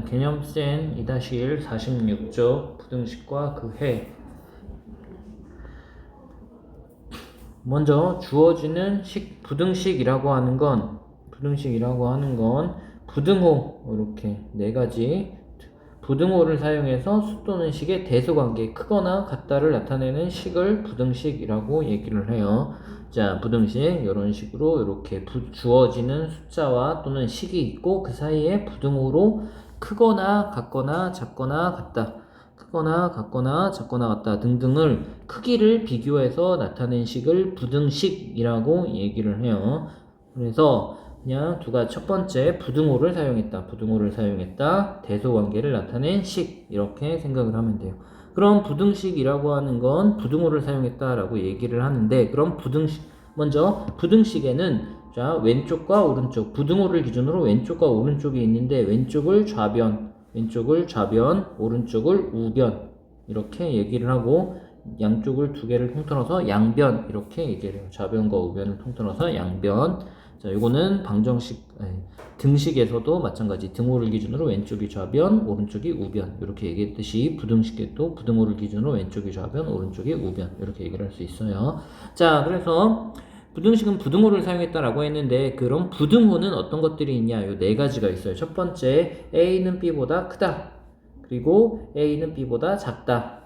개념센 2-1 46쪽 부등식과 그 해. 먼저 주어지는 부등식이라고 하는 건 부등호, 이렇게 네 가지 부등호를 사용해서 수 또는 식의 대소관계 크거나 같다를 나타내는 식을 부등식이라고 얘기를 해요. 자, 부등식 이런 식으로 이렇게 주어지는 숫자와 또는 식이 있고 그 사이에 부등호로 크거나 같거나 작거나 같다, 크거나 같거나 작거나 같다 등등을 크기를 비교해서 나타낸 식을 부등식이라고 얘기를 해요. 그래서 그냥 첫 번째 부등호를 사용했다. 대소관계를 나타낸 식, 이렇게 생각을 하면 돼요. 그럼 부등식이라고 하는 건 부등호를 사용했다라고 얘기를 하는데, 그럼 먼저 부등식에는 자, 왼쪽과 오른쪽, 부등호를 기준으로 왼쪽과 오른쪽이 있는데 왼쪽을 좌변, 오른쪽을 우변, 이렇게 얘기를 하고 양쪽을 두 개를 통틀어서 양변, 이렇게 얘기를 해요. 좌변과 우변을 통틀어서 양변. 자, 요거는 등식에서도 마찬가지. 등호를 기준으로 왼쪽이 좌변, 오른쪽이 우변, 이렇게 얘기했듯이 부등식에도 부등호를 기준으로 왼쪽이 좌변, 오른쪽이 우변, 이렇게 얘기를 할 수 있어요. 자, 그래서 부등식은 부등호를 사용했다라고 했는데, 그럼 부등호는 어떤 것들이 있냐? 요 네 가지가 있어요. 첫 번째, A는 B보다 크다. 그리고 A는 B보다 작다.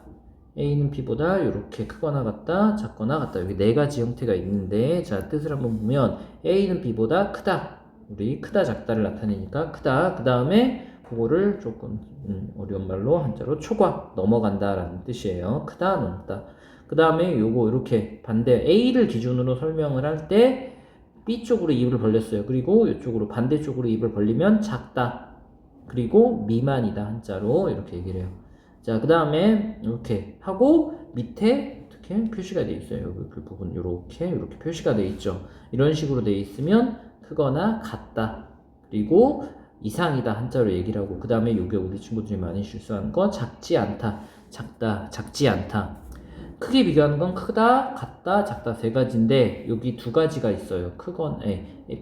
A는 B보다 이렇게 크거나 같다, 작거나 같다. 여기 네 가지 형태가 있는데, 자, 뜻을 한번 보면 A는 B보다 크다. 우리 크다, 작다를 나타내니까 크다. 그 다음에 그거를 조금 어려운 말로 한자로 초과, 넘어간다 라는 뜻이에요. 크다, 넘다. 그 다음에 요거 이렇게 반대 A를 기준으로 설명을 할 때 B 쪽으로 입을 벌렸어요. 그리고 이쪽으로 반대쪽으로 입을 벌리면 작다. 그리고 미만이다, 한자로 이렇게 얘기를 해요. 자, 그 다음에 이렇게 하고 밑에 이렇게 표시가 되어 있어요. 여기 그 부분 이렇게 표시가 되어 있죠. 이런 식으로 되어 있으면 크거나 같다, 그리고 이상이다, 한자로 얘기를 하고, 그 다음에 요게 우리 친구들이 많이 실수하는 거 작지 않다, 작다, 작지 않다. 크게 비교하는 건 크다, 같다, 작다 세 가지인데 여기 두 가지가 있어요.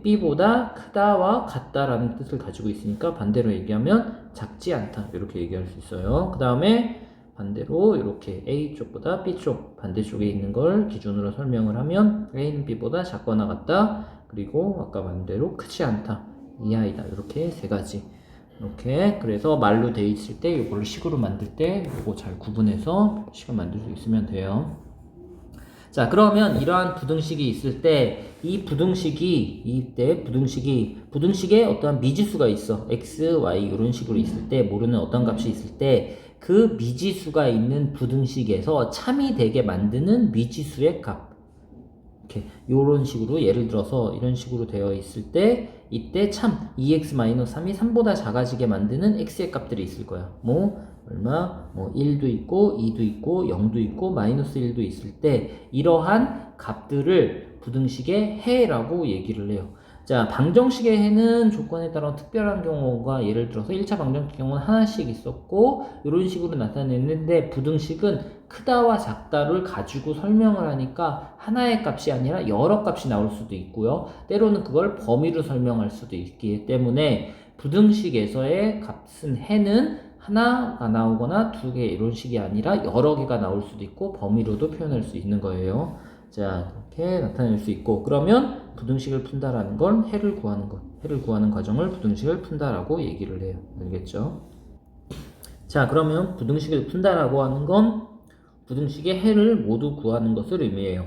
B보다 크다와 같다라는 뜻을 가지고 있으니까 반대로 얘기하면 작지 않다, 이렇게 얘기할 수 있어요. 그 다음에 반대로 이렇게 A 쪽보다 B 쪽, 반대쪽에 있는 걸 기준으로 설명을 하면 A는 B보다 작거나 같다, 그리고 아까 반대로 크지 않다, 이하이다, 이렇게 세 가지. 이렇게 그래서 말로 돼 있을 때 이걸 식으로 만들 때 이거 잘 구분해서 식을 만들 수 있으면 돼요. 자, 그러면 이러한 부등식이 있을 때 이 부등식에 어떠한 미지수가 있어. x, y 이런 식으로 있을 때, 모르는 어떤 값이 있을 때 그 미지수가 있는 부등식에서 참이 되게 만드는 미지수의 값, 이렇게 요런 식으로, 예를 들어서 이런 식으로 되어 있을 때 이때 참 2x-3이 3보다 작아지게 만드는 x의 값들이 있을 거야. 얼마? 1도 있고 2도 있고 0도 있고 -1도 있을 때 이러한 값들을 부등식의 해라고 얘기를 해요. 자, 방정식의 해는 조건에 따라 특별한 경우가, 예를 들어서 1차 방정식 경우는 하나씩 있었고 이런 식으로 나타냈는데, 부등식은 크다와 작다를 가지고 설명을 하니까 하나의 값이 아니라 여러 값이 나올 수도 있고요. 때로는 그걸 범위로 설명할 수도 있기 때문에 부등식에서의 값은 해는 하나가 나오거나 두 개 이런 식이 아니라 여러 개가 나올 수도 있고 범위로도 표현할 수 있는 거예요. 자, 이렇게 나타낼 수 있고, 그러면 부등식을 푼다라는 건 해를 구하는 과정을 부등식을 푼다라고 얘기를 해요. 알겠죠? 자, 그러면 부등식을 푼다라고 하는 건 부등식의 해를 모두 구하는 것을 의미해요.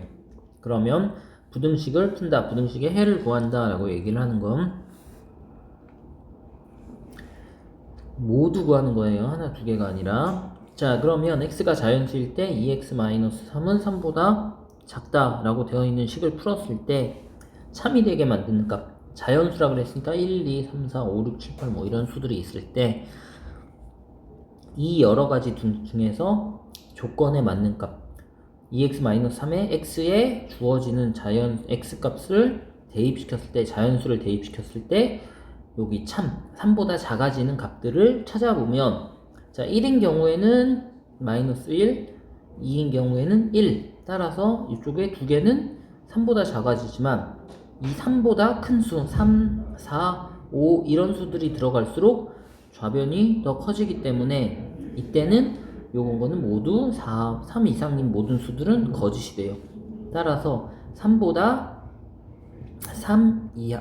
그러면 부등식을 푼다, 부등식의 해를 구한다라고 얘기를 하는 건 모두 구하는 거예요. 하나, 두 개가 아니라. 자, 그러면 x가 자연수일 때 2x-3은 3보다 작다라고 되어 있는 식을 풀었을 때 참이 되게 만드는 값, 자연수라고 그랬으니까 1, 2, 3, 4, 5, 6, 7, 8 이런 수들이 있을 때 이 여러 가지 중에서 조건에 맞는 값, 2x-3에 x에 주어지는 x값을 대입시켰을 때, 자연수를 대입시켰을 때 여기 참 3보다 작아지는 값들을 찾아보면, 자, 1인 경우에는 -1, 2인 경우에는 1, 따라서 이쪽에 두 개는 3보다 작아지지만 이 3보다 큰 수, 3, 4, 5 이런 수들이 들어갈수록 좌변이 더 커지기 때문에 이때는 요거는 모두 3 이상인 모든 수들은 거짓이 돼요. 따라서 3보다 3 이하,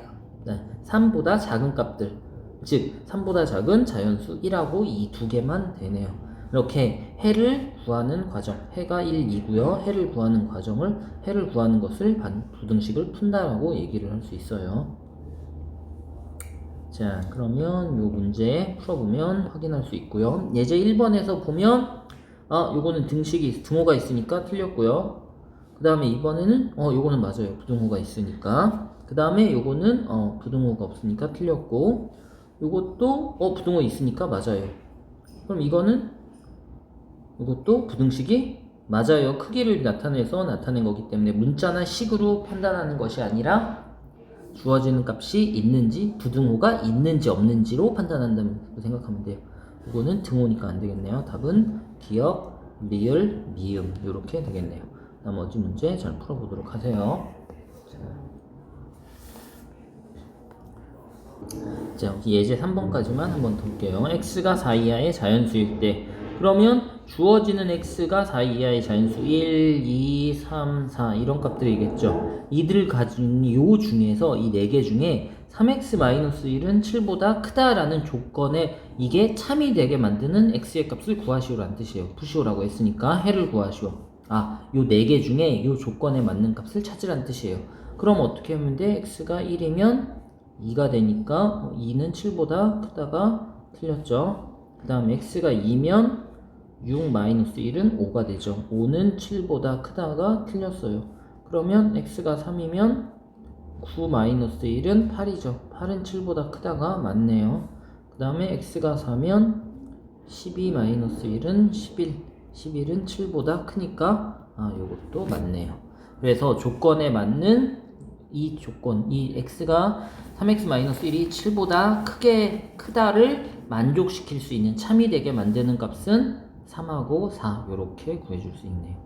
3보다 작은 값들, 즉 3보다 작은 자연수 1하고 2 두 개만 되네요. 이렇게 해를 구하는 과정, 해가 1, 2고요. 해를 구하는 것을 부등식을 푼다라고 얘기를 할 수 있어요. 자, 그러면 요 문제 풀어보면 확인할 수 있고요. 예제 1번에서 보면 요거는 등호가 있으니까 틀렸고요. 그 다음에 이번에는 요거는 맞아요. 부등호가 있으니까. 그 다음에 요거는 부등호가 없으니까 틀렸고, 요것도 부등호 있으니까 맞아요. 그럼 이것도 부등식이 맞아요. 크기를 나타내서 나타낸 거기 때문에 문자나 식으로 판단하는 것이 아니라 주어지는 값이 있는지, 부등호가 있는지 없는지로 판단한다고 생각하면 돼요. 이거는 등호니까 안 되겠네요. 답은 기역, 리을, 미음 이렇게 되겠네요. 나머지 문제 잘 풀어보도록 하세요. 자, 예제 3번까지만 한번 더 볼게요. x가 4 이하의 자연수일 때, 그러면 주어지는 x가 4 이하의 자연수 1, 2, 3, 4 이런 값들이겠죠. 이들 가진 요 중에서 이 4개 중에 3x-1은 7보다 크다라는 조건에 이게 참이 되게 만드는 x의 값을 구하시오라는 뜻이에요. 푸시오라고 했으니까 해를 구하시오. 요 4개 중에 요 조건에 맞는 값을 찾으라는 뜻이에요. 그럼 어떻게 하면 돼? x가 1이면 2가 되니까 2는 7보다 크다가 틀렸죠. 그 다음 x가 2면 6-1은 5가 되죠. 5는 7보다 크다가 틀렸어요. 그러면 x가 3이면 9-1은 8이죠. 8은 7보다 크다가 맞네요. 그 다음에 x가 4면 12-1은 11, 11은 7보다 크니까 요것도 맞네요. 그래서 조건에 맞는 이 조건, 이 x가 3x-1이 7보다 크다를 만족시킬 수 있는, 참이 되게 만드는 값은 3하고 4 이렇게 구해줄 수 있네요.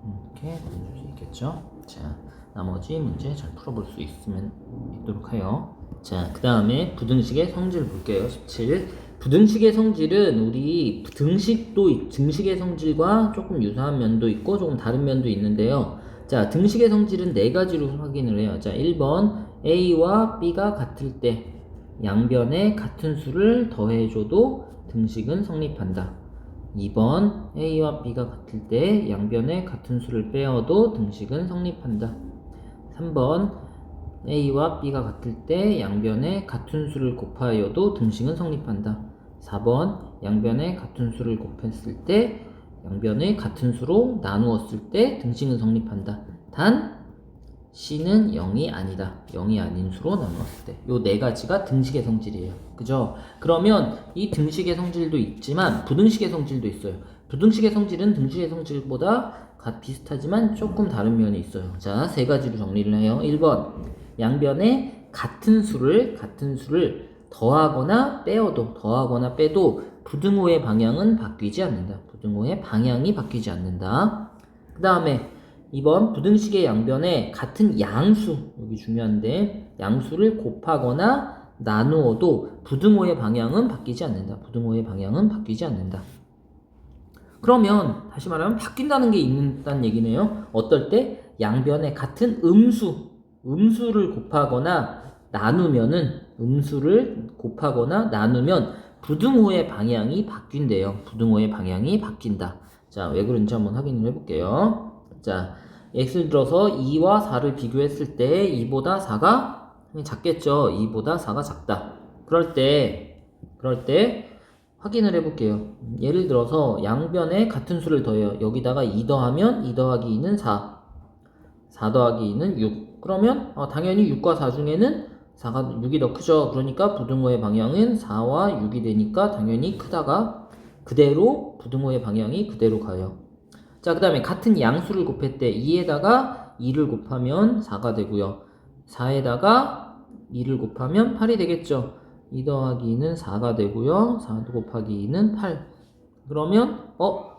이렇게 구해줄 수 있겠죠. 자, 나머지 문제 잘 풀어볼 수 있도록 해요. 자, 그 다음에 부등식의 성질 볼게요. 17. 부등식의 성질은 우리 등식의 성질과 조금 유사한 면도 있고 조금 다른 면도 있는데요. 자, 등식의 성질은 4가지로 확인을 해요. 자, 1번 A와 B가 같을 때 양변에 같은 수를 더해줘도 등식은 성립한다. 2번 A와 B가 같을 때 양변에 같은 수를 빼어도 등식은 성립한다. 3번 A와 B가 같을 때 양변에 같은 수를 곱하여도 등식은 성립한다. 4번 양변에 같은 수를 곱했을 때 양변을 같은 수로 나누었을 때 등식은 성립한다. 단 C는 0이 아니다. 0이 아닌 수로 나누었을 때. 요 4가지가 등식의 성질이에요. 그죠? 그러면 이 등식의 성질도 있지만 부등식의 성질도 있어요. 부등식의 성질은 등식의 성질보다 비슷하지만 조금 다른 면이 있어요. 자, 3가지로 정리를 해요. 1번 양변에 같은 수를 더하거나 빼도 부등호의 방향은 바뀌지 않는다. 부등호의 방향이 바뀌지 않는다. 그 다음에 2번 부등식의 양변에 같은 양수, 여기 중요한데 양수를 곱하거나 나누어도 부등호의 방향은 바뀌지 않는다. 부등호의 방향은 바뀌지 않는다. 그러면 다시 말하면 바뀐다는 게 있다는 얘기네요. 어떨 때? 양변에 같은 음수를 곱하거나 나누면 부등호의 방향이 바뀐대요. 부등호의 방향이 바뀐다. 자, 왜 그런지 한번 확인을 해볼게요. 자, 예를 들어서 2와 4를 비교했을 때 2보다 4가 작겠죠. 2보다 4가 작다. 그럴 때 확인을 해볼게요. 예를 들어서 양변에 같은 수를 더해요. 여기다가 2 더하면 2 더하기 2는 4 더하기 2는 6. 그러면 당연히 6과 4 중에는 6이 더 크죠. 그러니까 부등호의 방향은 4와 6이 되니까 당연히 크다가 그대로 부등호의 방향이 그대로 가요. 자, 그 다음에 같은 양수를 곱할 때 2에다가 2를 곱하면 4가 되고요. 4에다가 2를 곱하면 8이 되겠죠. 2 더하기 2는 4가 되고요. 4 곱하기 2는 8. 그러면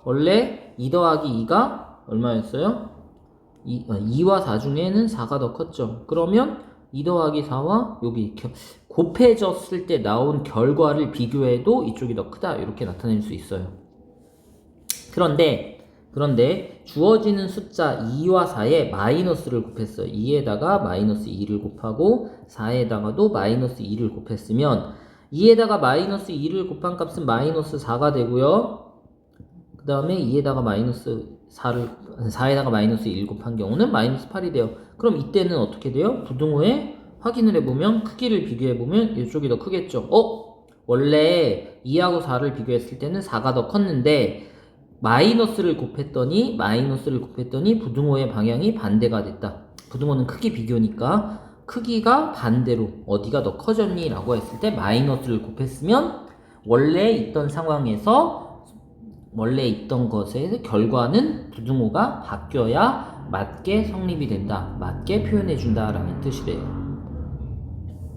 원래 2 더하기 2가 얼마였어요? 2와 4 중에는 4가 더 컸죠. 그러면 2 더하기 4와 여기 곱해졌을 때 나온 결과를 비교해도 이쪽이 더 크다 이렇게 나타낼 수 있어요. 그런데 주어지는 숫자 2와 4에 마이너스를 곱했어요. 2에다가 마이너스 2를 곱하고 4에다가도 마이너스 2를 곱했으면 2에다가 마이너스 2를 곱한 값은 마이너스 4가 되고요. 그 다음에 2에다가 마이너스 4에다가 마이너스 1 곱한 경우는 마이너스 8이 돼요. 그럼 이때는 어떻게 돼요? 부등호에 확인을 해보면 크기를 비교해보면 이쪽이 더 크겠죠. 원래 2하고 4를 비교했을 때는 4가 더 컸는데 마이너스를 곱했더니 부등호의 방향이 반대가 됐다. 부등호는 크기 비교니까 크기가 반대로 어디가 더 커졌니? 라고 했을 때 마이너스를 곱했으면 원래 있던 상황에서 원래 있던 것의 결과는 부등호가 바뀌어야 맞게 성립이 된다. 맞게 표현해준다 라는 뜻이래요.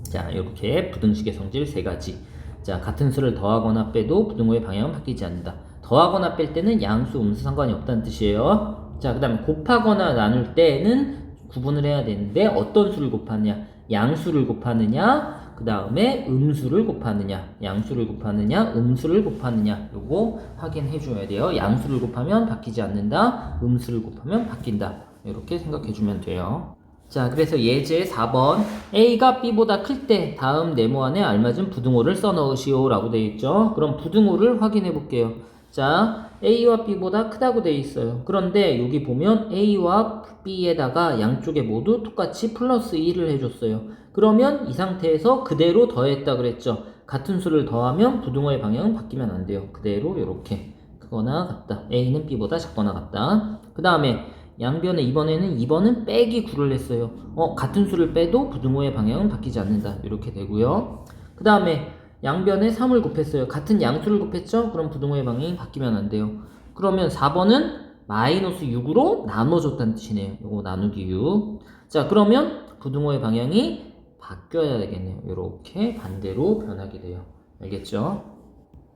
자, 이렇게 부등식의 성질 3가지. 자, 같은 수를 더하거나 빼도 부등호의 방향은 바뀌지 않는다. 더하거나 뺄 때는 양수, 음수 상관이 없다는 뜻이에요. 자, 그 다음에 곱하거나 나눌 때는 구분을 해야 되는데 어떤 수를 곱하느냐? 양수를 곱하느냐? 그 다음에 음수를 곱하느냐? 양수를 곱하느냐? 음수를 곱하느냐? 요거 확인해 줘야 돼요. 양수를 곱하면 바뀌지 않는다. 음수를 곱하면 바뀐다. 이렇게 생각해 주면 돼요. 자, 그래서 예제 4번 A가 B보다 클 때 다음 네모안에 알맞은 부등호를 써 넣으시오 라고 되어 있죠. 그럼 부등호를 확인해 볼게요. 자, A와 B보다 크다고 되어 있어요. 그런데 여기 보면 A와 B에다가 양쪽에 모두 똑같이 플러스 1을 해줬어요. 그러면 이 상태에서 그대로 더했다 그랬죠. 같은 수를 더하면 부등호의 방향은 바뀌면 안 돼요. 그대로 이렇게 크거나 같다. A는 B보다 작거나 같다. 그 다음에 양변에 이번에는 2번은 빼기 9를 했어요. 같은 수를 빼도 부등호의 방향은 바뀌지 않는다. 이렇게 되고요. 그 다음에 양변에 3을 곱했어요. 같은 양수를 곱했죠? 그럼 부등호의 방향이 바뀌면 안 돼요. 그러면 4번은 마이너스 6으로 나눠줬다는 뜻이네요. 요거 나누기 6. 자, 그러면 부등호의 방향이 바뀌어야 되겠네요. 이렇게 반대로 변하게 돼요. 알겠죠?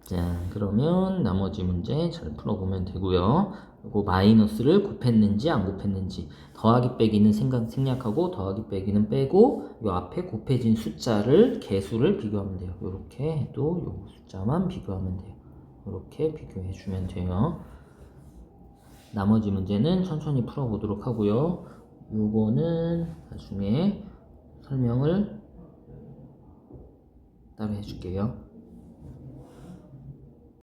자, 그러면 나머지 문제 잘 풀어보면 되고요. 요거 마이너스를 곱했는지 안 곱했는지 더하기 빼기는 생략하고 더하기 빼기는 빼고 요 앞에 곱해진 숫자를 개수를 비교하면 돼요. 요렇게 해도 요 숫자만 비교하면 돼요. 요렇게 비교해 주면 돼요. 나머지 문제는 천천히 풀어보도록 하고요. 요거는 나중에 설명을 따로 해줄게요.